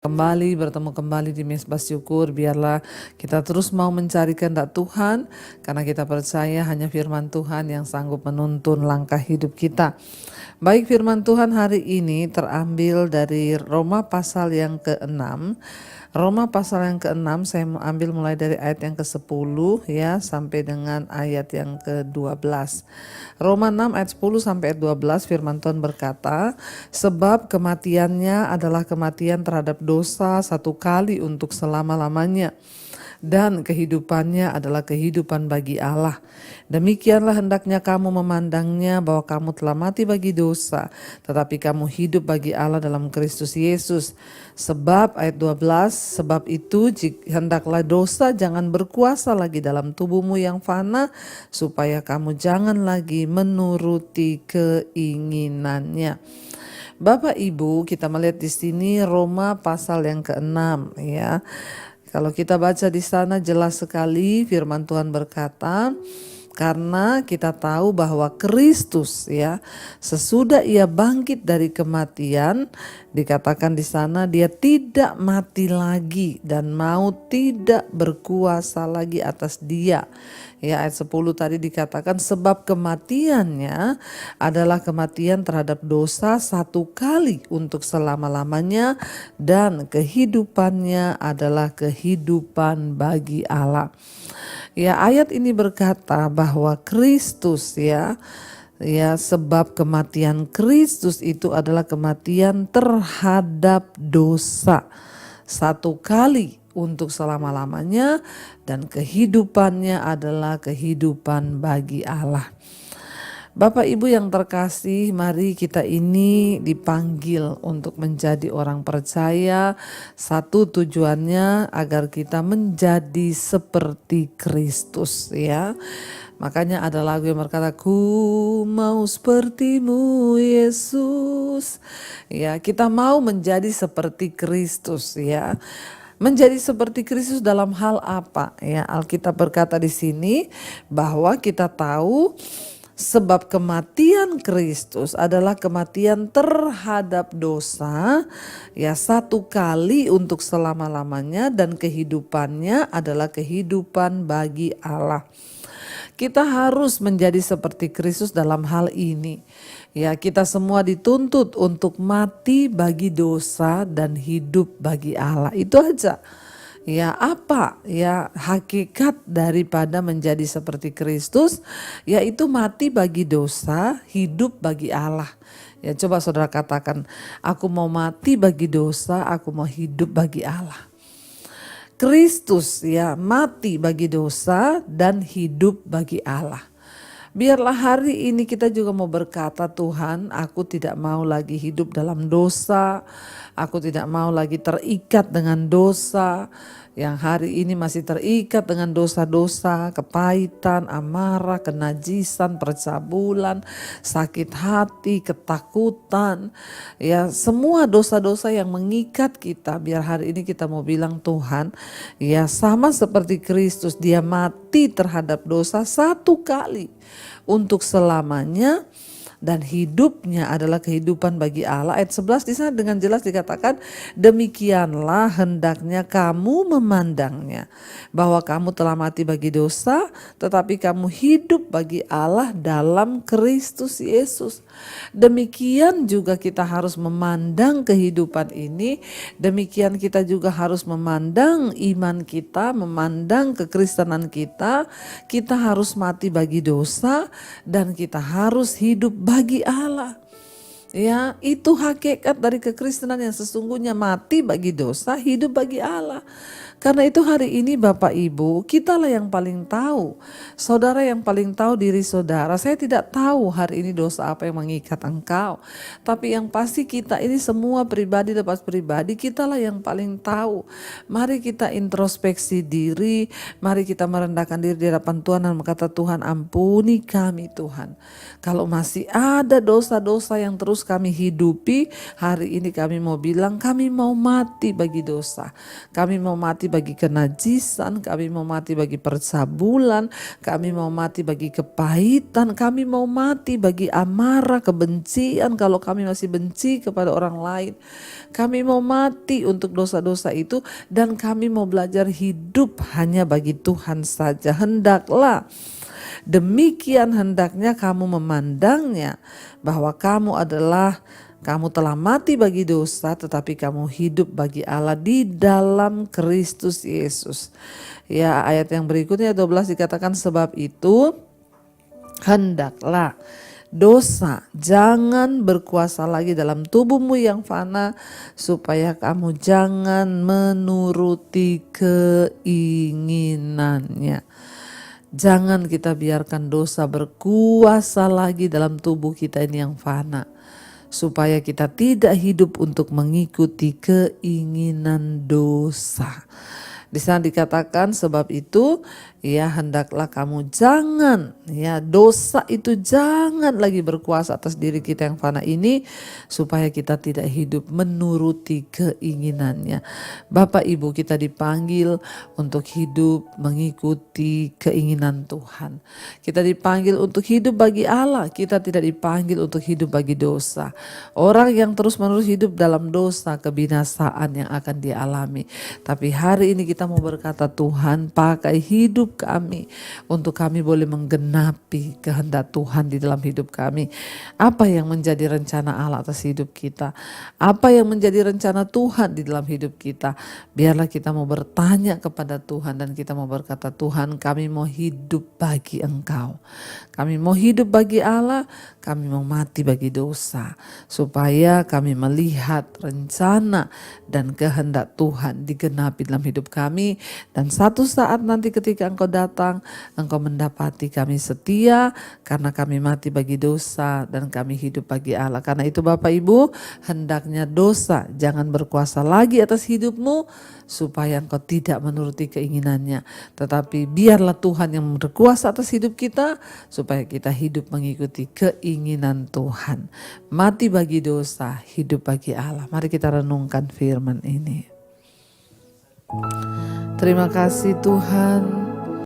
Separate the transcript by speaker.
Speaker 1: Bertemu kembali di Mezbah Syukur. Biarlah kita terus mau mencari kehendak Tuhan, karena kita percaya hanya firman Tuhan yang sanggup menuntun langkah hidup kita. Baik, firman Tuhan hari ini terambil dari Roma pasal yang ke-6. Roma pasal yang ke-6 saya mau ambil mulai dari ayat yang ke-10 ya sampai dengan ayat yang ke-12. Roma 6 ayat 10 sampai ayat 12, firman Tuhan berkata, sebab kematiannya adalah kematian terhadap dosa satu kali untuk selama-lamanya, dan kehidupannya adalah kehidupan bagi Allah. Demikianlah hendaknya kamu memandangnya, bahwa kamu telah mati bagi dosa, tetapi kamu hidup bagi Allah dalam Kristus Yesus. Sebab ayat 12, sebab itu hendaklah dosa jangan berkuasa lagi dalam tubuhmu yang fana, supaya kamu jangan lagi menuruti keinginannya. Bapak Ibu, kita melihat di sini Roma pasal yang ke-6 ya. Kalau kita baca di sana jelas sekali firman Tuhan berkata, karena kita tahu bahwa Kristus ya, sesudah ia bangkit dari kematian, dikatakan di sana dia tidak mati lagi dan maut tidak berkuasa lagi atas dia. Ya, ayat 10 tadi dikatakan sebab kematiannya adalah kematian terhadap dosa satu kali untuk selama-lamanya, dan kehidupannya adalah kehidupan bagi Allah. Ya, ayat ini berkata bahwa Kristus ya, sebab kematian Kristus itu adalah kematian terhadap dosa satu kali untuk selama-lamanya, dan kehidupannya adalah kehidupan bagi Allah. Bapak Ibu yang terkasih, mari kita ini dipanggil untuk menjadi orang percaya. Satu tujuannya agar kita menjadi seperti Kristus ya. Makanya ada lagu yang berkata, ku mau sepertimu Yesus. Ya, kita mau menjadi seperti Kristus ya. Menjadi seperti Kristus dalam hal apa? Ya, Alkitab berkata di sini bahwa kita tahu sebab kematian Kristus adalah kematian terhadap dosa ya satu kali untuk selama-lamanya, dan kehidupannya adalah kehidupan bagi Allah. Kita harus menjadi seperti Kristus dalam hal ini. Ya, kita semua dituntut untuk mati bagi dosa dan hidup bagi Allah. Itu aja. Ya, apa ya hakikat daripada menjadi seperti Kristus? Yaitu mati bagi dosa, hidup bagi Allah. Ya, coba saudara katakan, aku mau mati bagi dosa, aku mau hidup bagi Allah. Kristus ya mati bagi dosa dan hidup bagi Allah. Biarlah hari ini kita juga mau berkata, Tuhan, aku tidak mau lagi hidup dalam dosa. Aku tidak mau lagi terikat dengan dosa. Yang hari ini masih terikat dengan dosa-dosa, kepahitan, amarah, kenajisan, percabulan, sakit hati, ketakutan. Ya, semua dosa-dosa yang mengikat kita, biar hari ini kita mau bilang, Tuhan, ya sama seperti Kristus, dia mati terhadap dosa satu kali untuk selamanya, dan hidupnya adalah kehidupan bagi Allah. Ayat 11 di sana dengan jelas dikatakan, demikianlah hendaknya kamu memandangnya, bahwa kamu telah mati bagi dosa, tetapi kamu hidup bagi Allah dalam Kristus Yesus. Demikian juga kita harus memandang kehidupan ini, demikian kita juga harus memandang iman kita, memandang kekristenan kita. Kita harus mati bagi dosa dan kita harus hidup bagi Allah. Ya, itu hakikat dari kekristenan yang sesungguhnya, mati bagi dosa, hidup bagi Allah. Karena itu hari ini Bapak Ibu, kitalah yang paling tahu. Saudara yang paling tahu diri saudara. Saya tidak tahu hari ini dosa apa yang mengikat engkau. Tapi yang pasti kita ini semua pribadi lepas pribadi, kitalah yang paling tahu. Mari kita introspeksi diri, mari kita merendahkan diri di hadapan Tuhan dan berkata, Tuhan ampuni kami Tuhan. Kalau masih ada dosa-dosa yang terus kami hidupi, hari ini kami mau bilang kami mau mati bagi dosa. Kami mau mati bagi kenajisan, kami mau mati bagi percabulan, kami mau mati bagi kepahitan, kami mau mati bagi amarah, kebencian kalau kami masih benci kepada orang lain. Kami mau mati untuk dosa-dosa itu dan kami mau belajar hidup hanya bagi Tuhan saja. Hendaklah demikian, hendaknya kamu memandangnya bahwa kamu telah mati bagi dosa, tetapi kamu hidup bagi Allah di dalam Kristus Yesus. Ya, ayat yang berikutnya 12 dikatakan, sebab itu hendaklah dosa jangan berkuasa lagi dalam tubuhmu yang fana, supaya kamu jangan menuruti keinginannya. Jangan kita biarkan dosa berkuasa lagi dalam tubuh kita ini yang fana, supaya kita tidak hidup untuk mengikuti keinginan dosa. Di sana dikatakan, sebab itu ya hendaklah kamu jangan, ya dosa itu jangan lagi berkuasa atas diri kita yang fana ini, supaya kita tidak hidup menuruti keinginannya. Bapak Ibu, kita dipanggil untuk hidup mengikuti keinginan Tuhan. Kita dipanggil untuk hidup bagi Allah, kita tidak dipanggil untuk hidup bagi dosa. Orang yang terus-menerus hidup dalam dosa, kebinasaan yang akan dialami. Tapi hari ini kita mau berkata, Tuhan pakai hidup kami untuk kami boleh menggenapi kehendak Tuhan di dalam hidup kami. Apa yang menjadi rencana Allah atas hidup kita, apa yang menjadi rencana Tuhan di dalam hidup kita, biarlah kita mau bertanya kepada Tuhan dan kita mau berkata, Tuhan kami mau hidup bagi Engkau, kami mau hidup bagi Allah, kami mau mati bagi dosa, supaya kami melihat rencana dan kehendak Tuhan digenapi dalam hidup kami. Dan satu saat nanti ketika Engkau datang, Engkau mendapati kami setia karena kami mati bagi dosa dan kami hidup bagi Allah. Karena itu Bapak Ibu, hendaknya dosa jangan berkuasa lagi atas hidupmu, supaya engkau tidak menuruti keinginannya. Tetapi biarlah Tuhan yang berkuasa atas hidup kita, supaya kita hidup mengikuti keinginan Tuhan. Mati bagi dosa, hidup bagi Allah. Mari kita renungkan firman ini. Terima kasih Tuhan,